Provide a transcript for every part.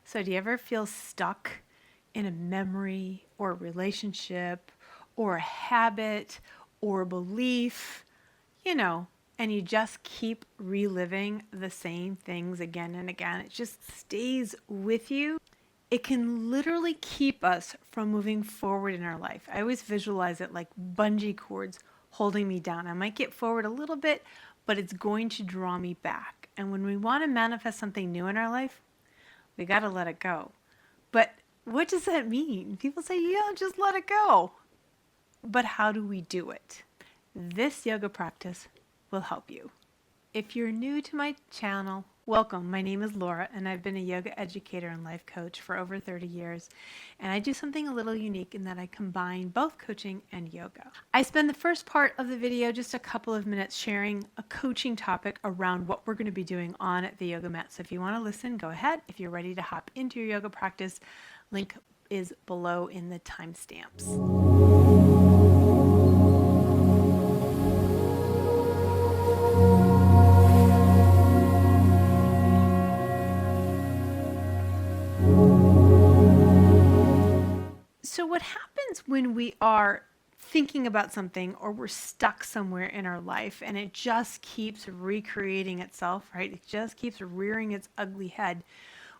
So do you ever feel stuck in a memory or a relationship or a habit or a belief, you know, and you just keep reliving the same things again and again? It just stays with you. It can literally keep us from moving forward in our life. I always visualize it like bungee cords holding me down. I might get forward a little bit, but it's going to draw me back. And when we want to manifest something new in our life, we got to let it go. But what does that mean? People say, yeah, just let it go. But how do we do it? This yoga practice will help you. If you're new to my channel, welcome. My name is Laura, and I've been a yoga educator and life coach for over 30 years. And I do something a little unique in that I combine both coaching and yoga. I spend the first part of the video just a couple of minutes sharing a coaching topic around what we're going to be doing on the yoga mat. So if you want to listen, go ahead. If you're ready to hop into your yoga practice, link is below in the timestamps. So what happens when we are thinking about something or we're stuck somewhere in our life and it just keeps recreating itself, right? It just keeps rearing its ugly head.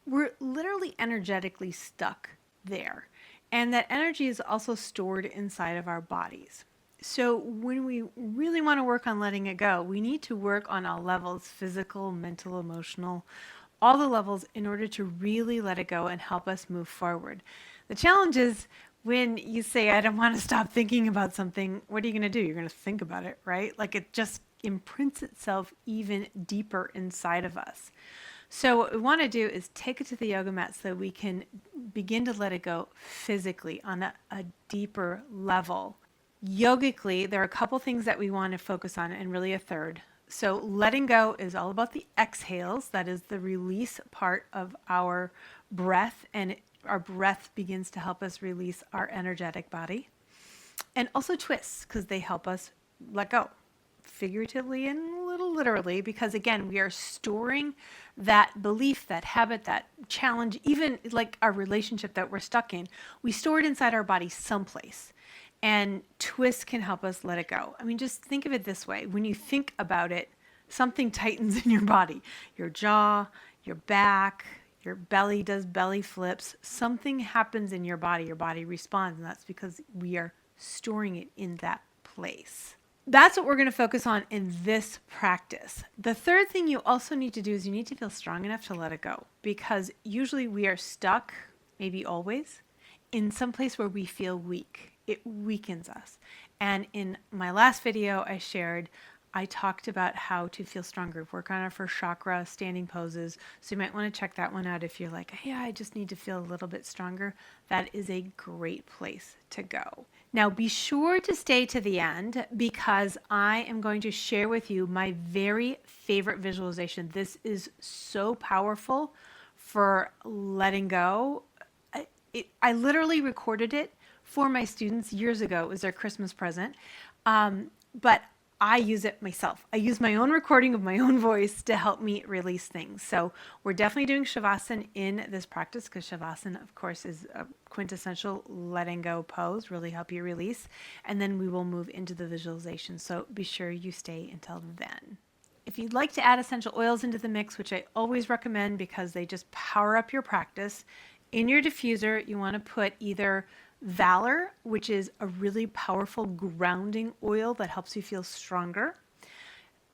We're literally energetically stuck there. And that energy is also stored inside of our bodies. So when we really want to work on letting it go, we need to work on all levels, physical, mental, emotional, all the levels in order to really let it go and help us move forward. The challenge is when you say, I don't want to stop thinking about something, what are you going to do? You're going to think about it, right? Like it just imprints itself even deeper inside of us. So what we want to do is take it to the yoga mat so we can begin to let it go physically on a deeper level. Yogically, there are a couple things that we want to focus on, and really a third. So letting go is all about the exhales. That is the release part of our breath, and our breath begins to help us release our energetic body. And also twists, because they help us let go, figuratively and a little literally, because again, we are storing that belief, that habit, that challenge, even like our relationship that we're stuck in. We store it inside our body someplace. And twists can help us let it go. I mean, just think of it this way. When you think about it, something tightens in your body. Your jaw, your back, your belly does belly flips. Something happens in your body responds, and that's because we are storing it in that place. That's what we're going to focus on in this practice. The third thing you also need to do is you need to feel strong enough to let it go, because usually we are stuck, maybe always, in some place where we feel weak. It weakens us. And in my last video I talked about how to feel stronger, work on our first chakra, standing poses. So you might want to check that one out if you're like, yeah, I just need to feel a little bit stronger. That is a great place to go. Now be sure to stay to the end, because I am going to share with you my very favorite visualization. This is so powerful for letting go. I literally recorded it for my students years ago. It was their Christmas present. But I use it myself. I use my own recording of my own voice to help me release things. So we're definitely doing Shavasana in this practice, because Shavasana, of course, is a quintessential letting go pose, really help you release. And then we will move into the visualization. So be sure you stay until then. If you'd like to add essential oils into the mix, which I always recommend because they just power up your practice, in your diffuser, you want to put either Valor, which is a really powerful grounding oil that helps you feel stronger.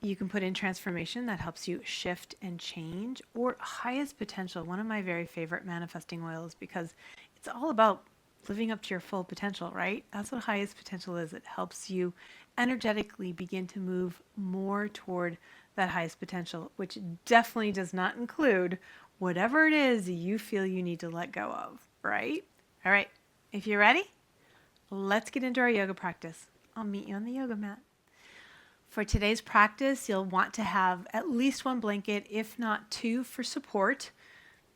You can put in Transformation, that helps you shift and change, or Highest Potential, one of my very favorite manifesting oils, because it's all about living up to your full potential, right? That's what Highest Potential is. It helps you energetically begin to move more toward that highest potential, which definitely does not include whatever it is you feel you need to let go of, right? All right, if you're ready, let's get into our yoga practice. I'll meet you on the yoga mat. For today's practice, you'll want to have at least one blanket, if not two, for support.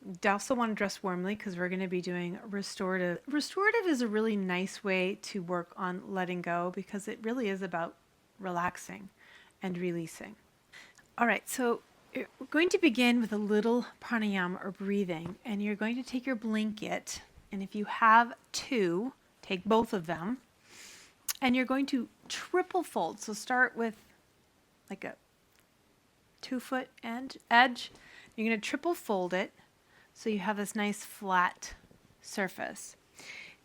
You also want to dress warmly because we're going to be doing restorative. Restorative is a really nice way to work on letting go, because it really is about relaxing and releasing. All right, so We're going to begin with a little pranayama or breathing, and you're going to take your blanket, and if you have two, take both of them, and you're going to triple fold. So start with like a 2-foot edge. You're going to triple fold it so you have this nice flat surface.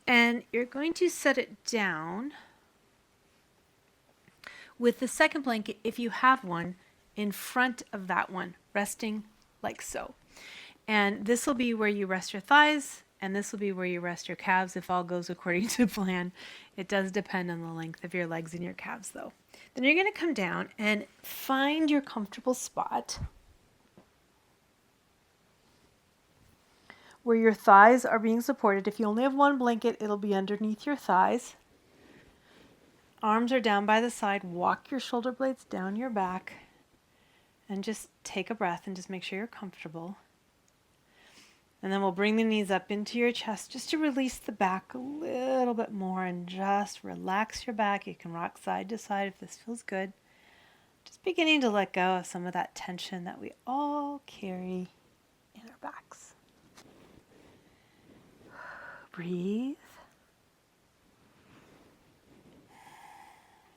And you're going to set it down with the second blanket, if you have one, in front of that one, resting like so. And this will be where you rest your thighs, and this will be where you rest your calves if all goes according to plan. It does depend on the length of your legs and your calves, though. Then you're going to come down and find your comfortable spot where your thighs are being supported. If you only have one blanket, it'll be underneath your thighs. Arms are down by the side. Walk your shoulder blades down your back and just take a breath and just make sure you're comfortable. And then we'll bring the knees up into your chest just to release the back a little bit more and just relax your back. You can rock side to side if this feels good. Just beginning to let go of some of that tension that we all carry in our backs. Breathe.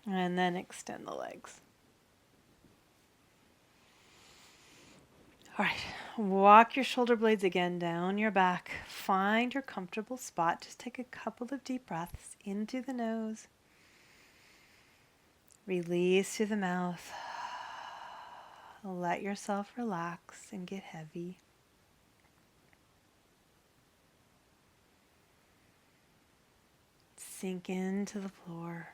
And then extend the legs. All right, walk your shoulder blades again down your back. Find your comfortable spot. Just take a couple of deep breaths in through the nose. Release through the mouth. Let yourself relax and get heavy. Sink into the floor.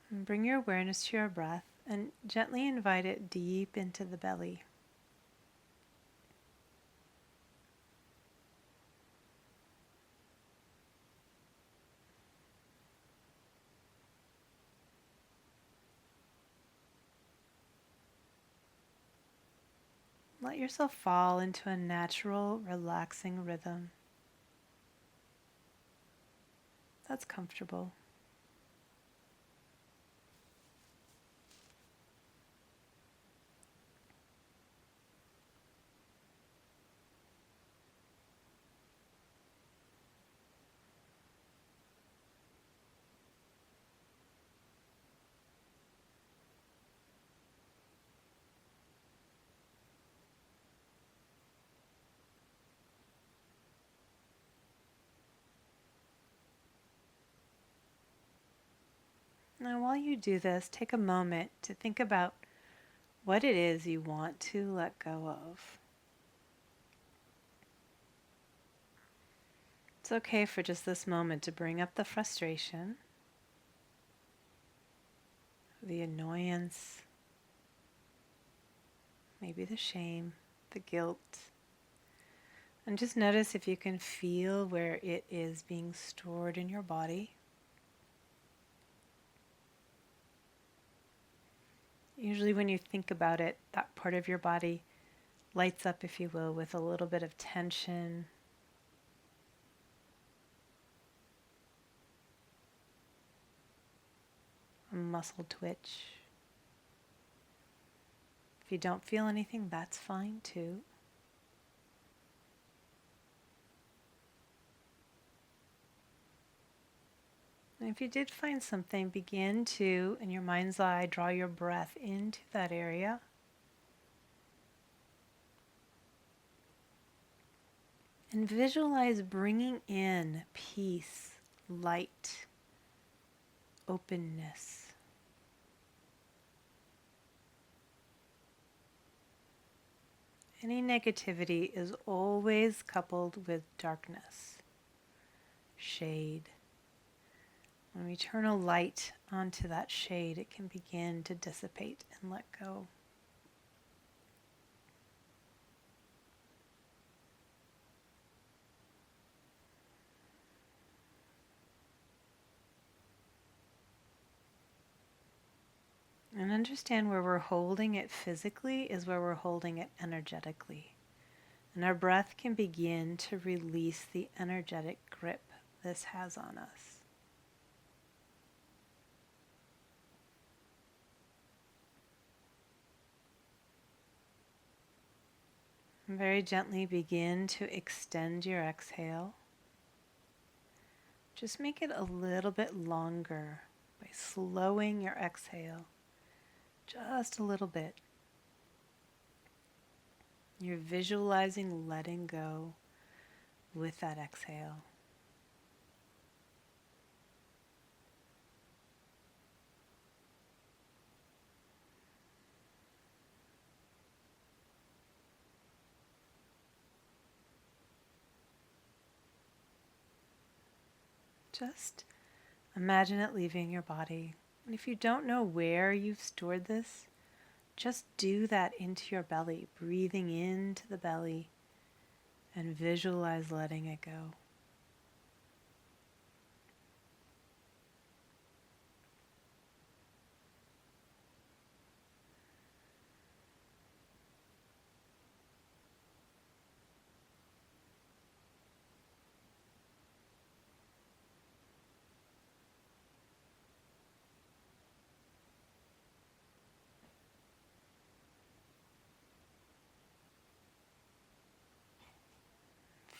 And bring your awareness to your breath and gently invite it deep into the belly. Let yourself fall into a natural, relaxing rhythm that's comfortable. Now, while you do this, take a moment to think about what it is you want to let go of. It's okay for just this moment to bring up the frustration, the annoyance, maybe the shame, the guilt. And just notice if you can feel where it is being stored in your body. Usually when you think about it, that part of your body lights up, if you will, with a little bit of tension. A muscle twitch. If you don't feel anything, that's fine too. And if you did find something, begin to, in your mind's eye, draw your breath into that area. And visualize bringing in peace, light, openness. Any negativity is always coupled with darkness, shade. When we turn a light onto that shade, it can begin to dissipate and let go. understand where we're holding it physically is where we're holding it energetically. And our breath can begin to release the energetic grip this has on us. And very gently begin to extend your exhale. Just make it a little bit longer by slowing your exhale just a little bit. You're visualizing letting go with that exhale. Just imagine it leaving your body. And if you don't know where you've stored this, just do that into your belly, breathing into the belly and visualize letting it go.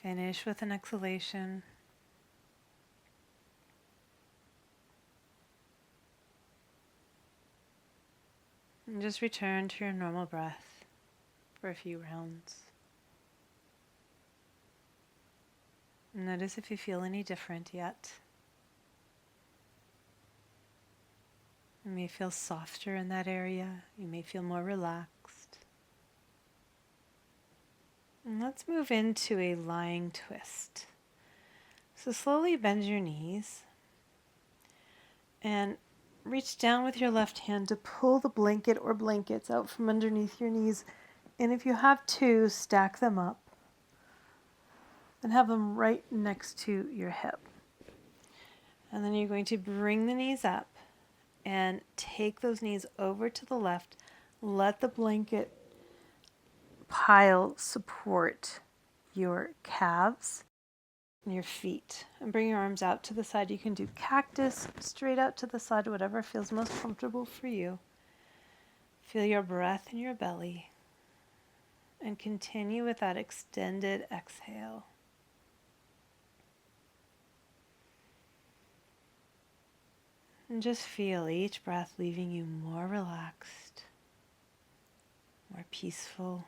Finish with an exhalation. And just return to your normal breath for a few rounds. Notice if you feel any different yet. You may feel softer in that area. You may feel more relaxed. And let's move into a lying twist. So slowly bend your knees and reach down with your left hand to pull the blanket or blankets out from underneath your knees. And if you have two, stack them up and have them right next to your hip. And then you're going to bring the knees up and take those knees over to the left. Let the blanket pile support your calves and your feet. And bring your arms out to the side. You can do cactus, straight out to the side, whatever feels most comfortable for you. Feel your breath in your belly. And continue with that extended exhale. And just feel each breath leaving you more relaxed, more peaceful.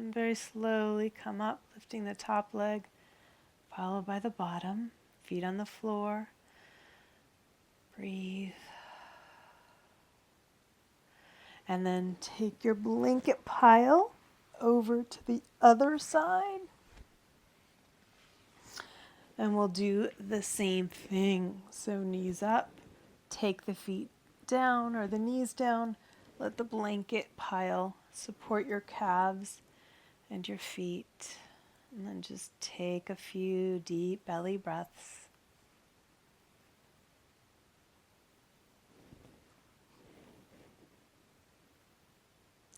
And very slowly come up, lifting the top leg, followed by the bottom, feet on the floor. Breathe. And then take your blanket pile over to the other side. And we'll do the same thing. So knees up, take the feet down or the knees down. Let the blanket pile support your calves and your feet. And then just take a few deep belly breaths.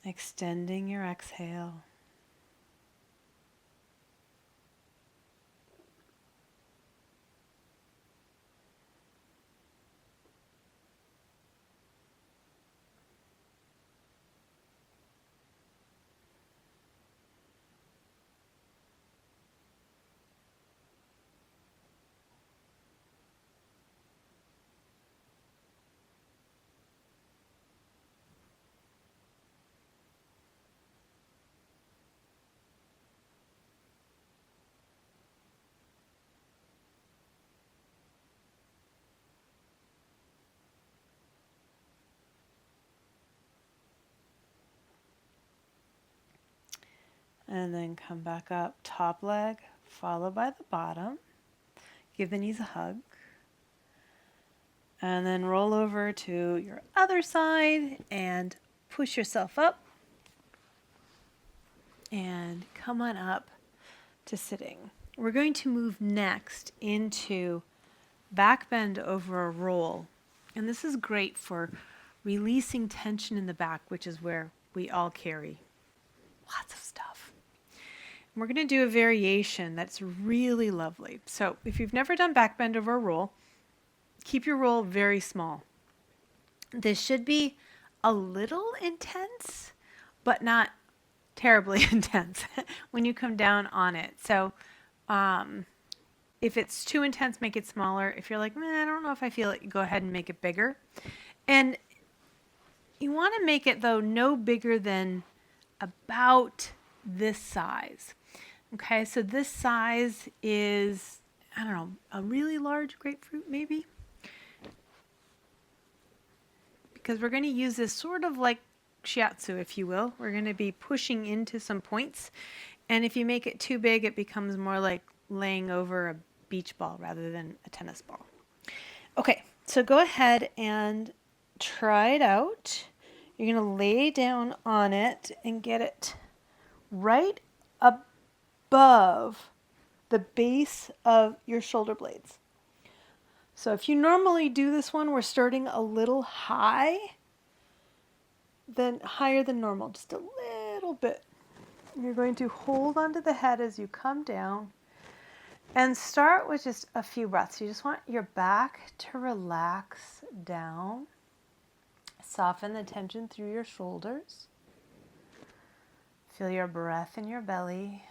Extending your exhale. And then come back up, top leg, followed by the bottom. Give the knees a hug. And then roll over to your other side and push yourself up. And come on up to sitting. We're going to move next into back bend over a roll. And this is great for releasing tension in the back, which is where we all carry lots of stuff. And we're going to do a variation that's really lovely. So if you've never done back bend over a roll, keep your roll very small. This should be a little intense, but not terribly intense when you come down on it. So if it's too intense, make it smaller. If you're like, I don't know if I feel it, go ahead and make it bigger. And you want to make it, though, no bigger than about this size. Okay, so this size is, I don't know, a really large grapefruit maybe? Because we're going to use this sort of like shiatsu, if you will. We're going to be pushing into some points. And if you make it too big, it becomes more like laying over a beach ball rather than a tennis ball. Okay, so go ahead and try it out. You're going to lay down on it and get it right above the base of your shoulder blades. So if you normally do this one, we're starting a little high, then higher than normal, just a little bit. You're going to hold onto the head as you come down and start with just a few breaths. You just want your back to relax down. Soften the tension through your shoulders. Feel your breath in your belly.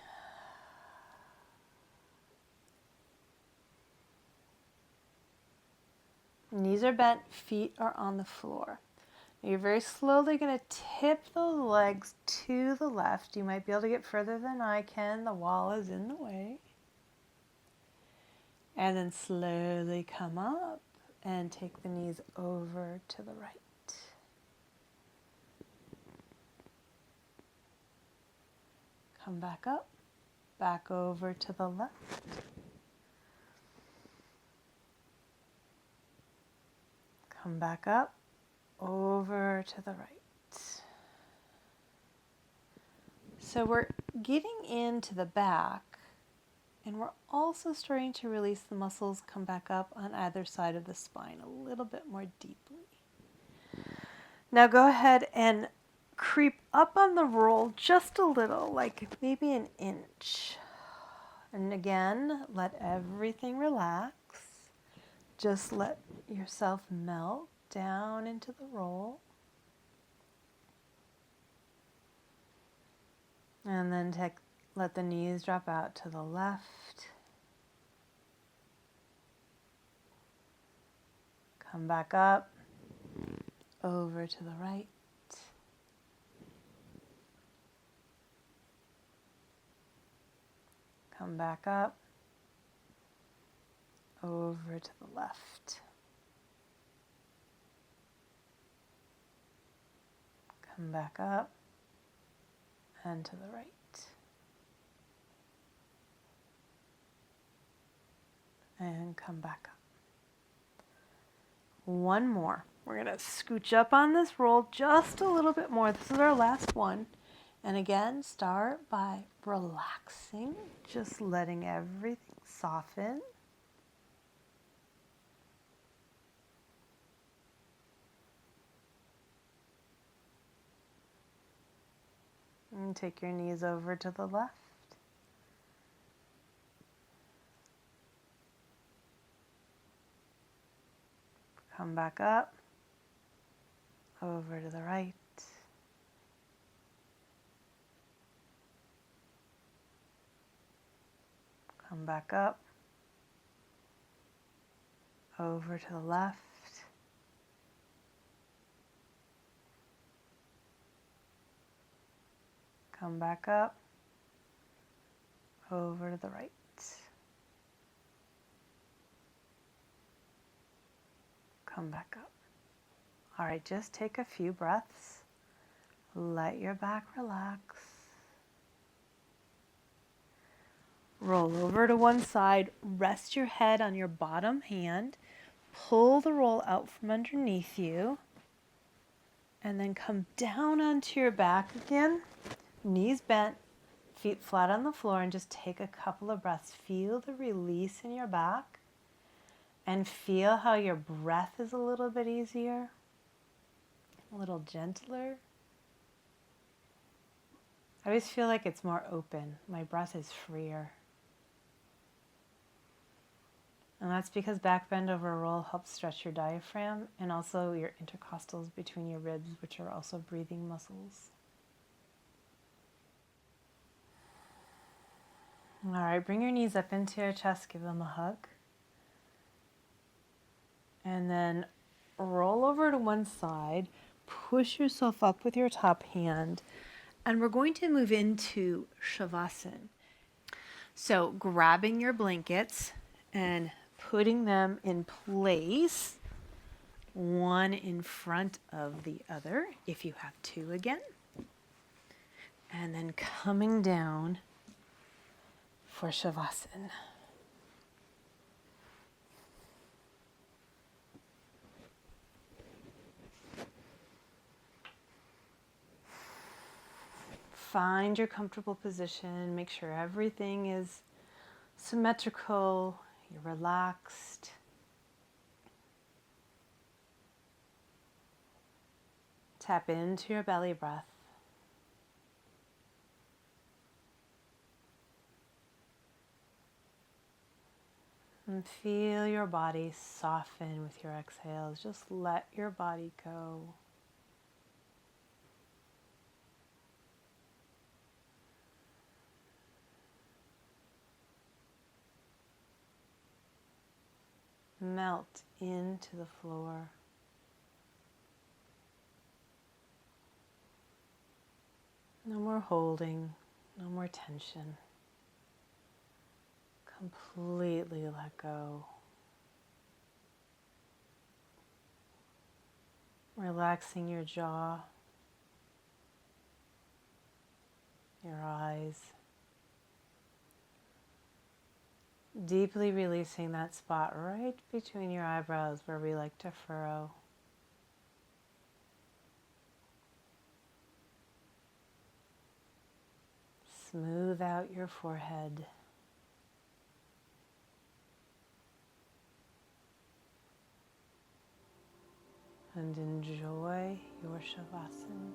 Knees are bent, feet are on the floor. Now you're very slowly going to tip those legs to the left. You might be able to get further than I can. The wall is in the way. And then slowly come up and take the knees over to the right. Come back up, back over to the left. Come back up, over to the right. So we're getting into the back, and we're also starting to release the muscles, come back up on either side of the spine a little bit more deeply. Now go ahead and creep up on the roll just a little, like maybe an inch. And again, let everything relax. Just let yourself melt down into the roll. And then let the knees drop out to the left. Come back up, over to the right. Come back up, over to the left. Come back up and to the right. And come back up. One more. We're going to scooch up on this roll just a little bit more. This is our last one. And again, start by relaxing, just letting everything soften. And take your knees over to the left. Come back up, over to the right. Come back up, over to the left. Come back up, over to the right. Come back up. All right, just take a few breaths. Let your back relax. Roll over to one side, rest your head on your bottom hand, pull the roll out from underneath you, and then come down onto your back again, knees bent, feet flat on the floor, and just take a couple of breaths. Feel the release in your back, and feel how your breath is a little bit easier, a little gentler. I always feel like it's more open. My breath is freer. And that's because back bend over roll helps stretch your diaphragm and also your intercostals between your ribs, which are also breathing muscles. All right, bring your knees up into your chest, give them a hug. And then roll over to one side, push yourself up with your top hand, and we're going to move into Shavasana. So grabbing your blankets and putting them in place, one in front of the other, if you have two again. And then coming down for Shavasana. Find your comfortable position. Make sure everything is symmetrical. You're relaxed. Tap into your belly breath. And feel your body soften with your exhales. Just let your body go. Melt into the floor. No more holding, no more tension. Completely let go. Relaxing your jaw, your eyes. Deeply releasing that spot right between your eyebrows where we like to furrow. Smooth out your forehead. And enjoy your Shavasana.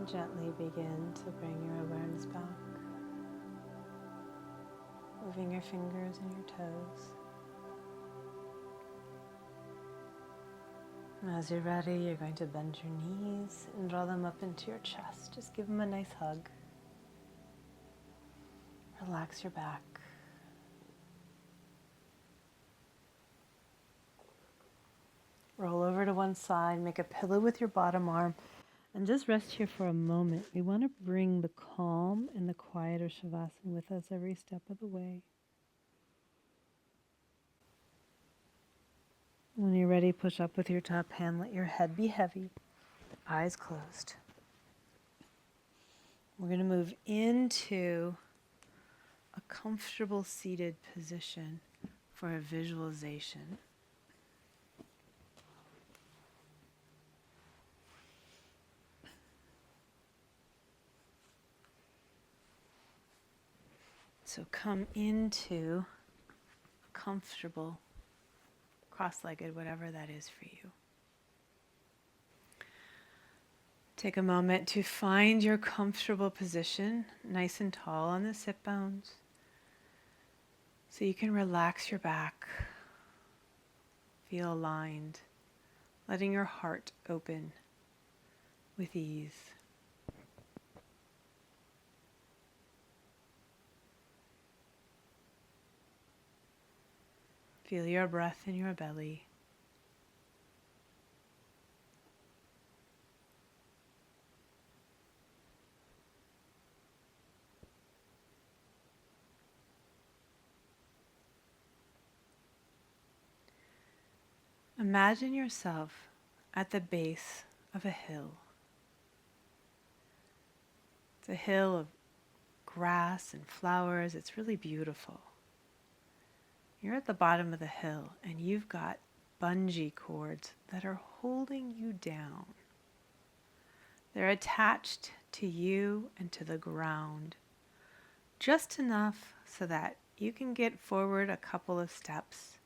And gently begin to bring your awareness back, moving your fingers and your toes. And as you're ready, you're going to bend your knees and draw them up into your chest. Just give them a nice hug. Relax your back. Roll over to one side, make a pillow with your bottom arm, and just rest here for a moment. We want to bring the calm and the quiet of Shavasana with us every step of the way. When you're ready, push up with your top hand. Let your head be heavy, eyes closed. We're going to move into a comfortable seated position for a visualization. So come into comfortable, cross-legged, whatever that is for you. Take a moment to find your comfortable position, nice and tall on the sit bones, so you can relax your back, feel aligned, letting your heart open with ease. Feel your breath in your belly. Imagine yourself at the base of a hill. It's a hill of grass and flowers. It's really beautiful. You're at the bottom of the hill and you've got bungee cords that are holding you down. They're attached to you and to the ground, just enough so that you can get forward a couple of steps,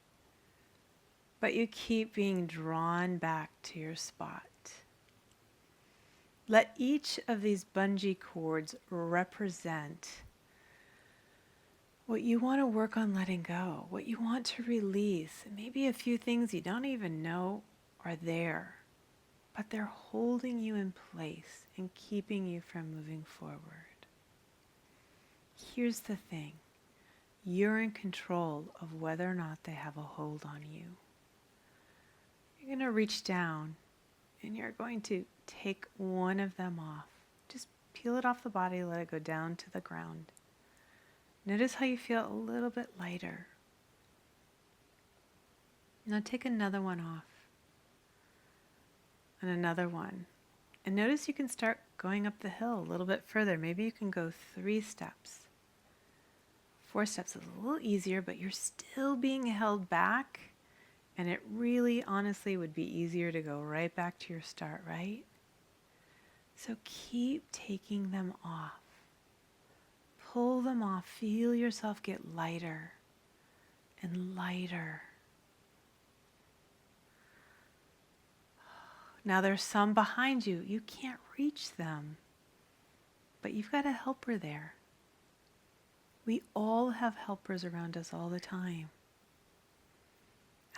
but you keep being drawn back to your spot. Let each of these bungee cords represent what you want to work on letting go, what you want to release, and maybe a few things you don't even know are there, but they're holding you in place and keeping you from moving forward. Here's the thing. You're in control of whether or not they have a hold on you. You're going to reach down and you're going to take one of them off. Just peel it off the body, let it go down to the ground. Notice how you feel a little bit lighter. Now take another one off. And another one. And notice you can start going up the hill a little bit further. Maybe you can go 3 steps. 4 steps is a little easier, but you're still being held back. And it really, honestly, would be easier to go right back to your start, right? So keep taking them off. Pull them off. Feel yourself get lighter and lighter. Now there's some behind you. You can't reach them, but you've got a helper there. We all have helpers around us all the time.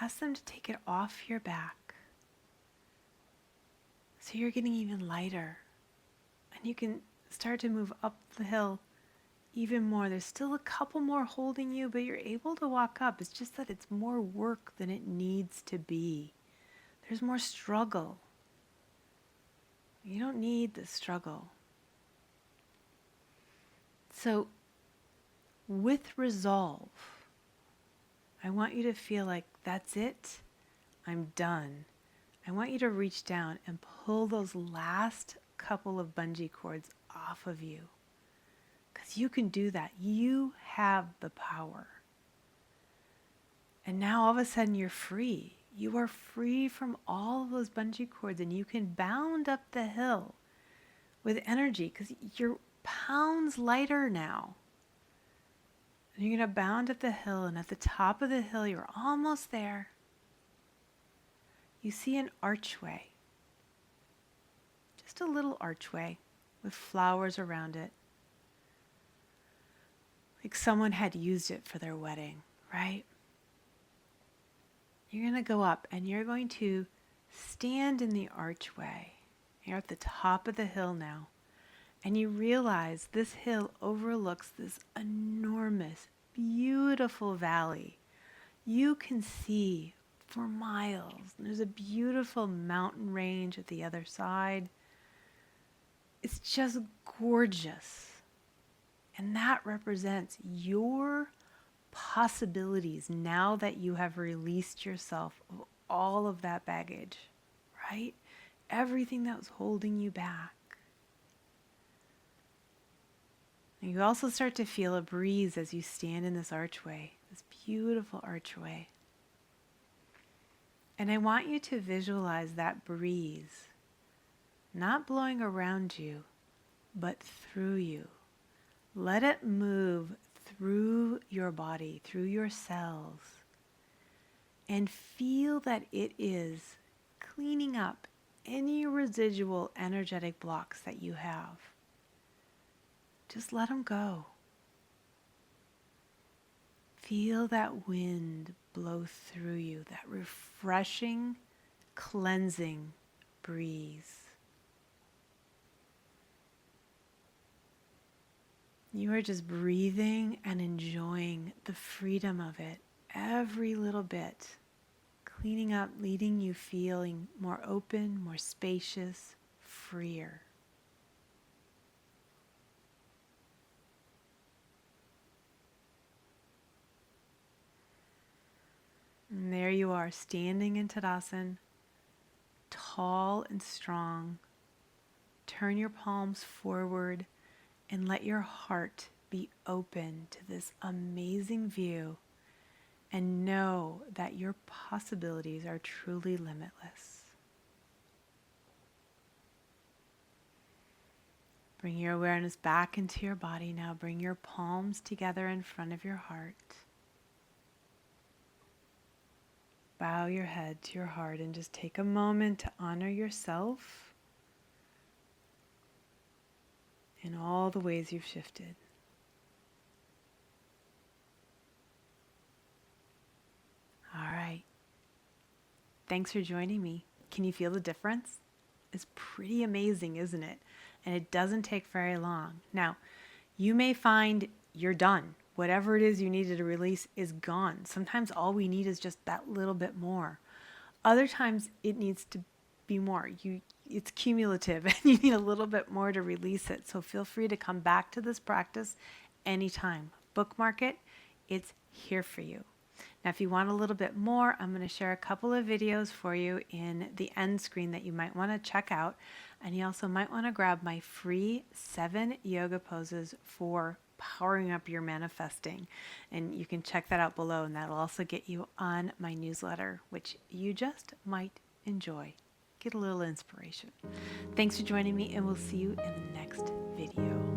Ask them to take it off your back so you're getting even lighter. And you can start to move up the hill even more. There's still a couple more holding you, but you're able to walk up. It's just that it's more work than it needs to be. There's more struggle. You don't need the struggle. So, with resolve, I want you to feel like that's it. I'm done. I want you to reach down and pull those last couple of bungee cords off of you. Because you can do that. You have the power. And now all of a sudden you're free. You are free from all of those bungee cords and you can bound up the hill with energy because you're pounds lighter now. And you're going to bound up the hill, and at the top of the hill you're almost there. You see an archway. Just a little archway. with flowers around it, like someone had used it for their wedding, right? You're going to go up and you're going to stand in the archway. You're at the top of the hill now, and you realize this hill overlooks this enormous, beautiful valley. You can see for miles. There's a beautiful mountain range at the other side. It's just gorgeous. And that represents your possibilities now that you have released yourself of all of that baggage, right? Everything that was holding you back. And you also start to feel a breeze as you stand in this archway, this beautiful archway. And I want you to visualize that breeze, not blowing around you, but through you. Let it move through your body, through your cells, and feel that it is cleaning up any residual energetic blocks that you have. Just let them go. Feel that wind blow through you, that refreshing, cleansing breeze. You are just breathing and enjoying the freedom of it, every little bit, cleaning up, leading you feeling more open, more spacious, freer. And there you are, standing in Tadasana, tall and strong. Turn your palms forward and let your heart be open to this amazing view, and know that your possibilities are truly limitless. Bring your awareness back into your body now. Bring your palms together in front of your heart. Bow your head to your heart and just take a moment to honor yourself in all the ways you've shifted. All right. Thanks for joining me. Can you feel the difference? It's pretty amazing, isn't it? And it doesn't take very long. Now, you may find you're done. Whatever it is you needed to release is gone. Sometimes all we need is just that little bit more. Other times it needs to be more. It's cumulative and you need a little bit more to release it. So feel free to come back to this practice anytime. Bookmark it. It's here for you. Now, if you want a little bit more, I'm going to share a couple of videos for you in the end screen that you might want to check out. And you also might want to grab my free 7 yoga poses for powering up your manifesting. And you can check that out below, and that'll also get you on my newsletter, which you just might enjoy. Get a little inspiration. Thanks for joining me, and we'll see you in the next video.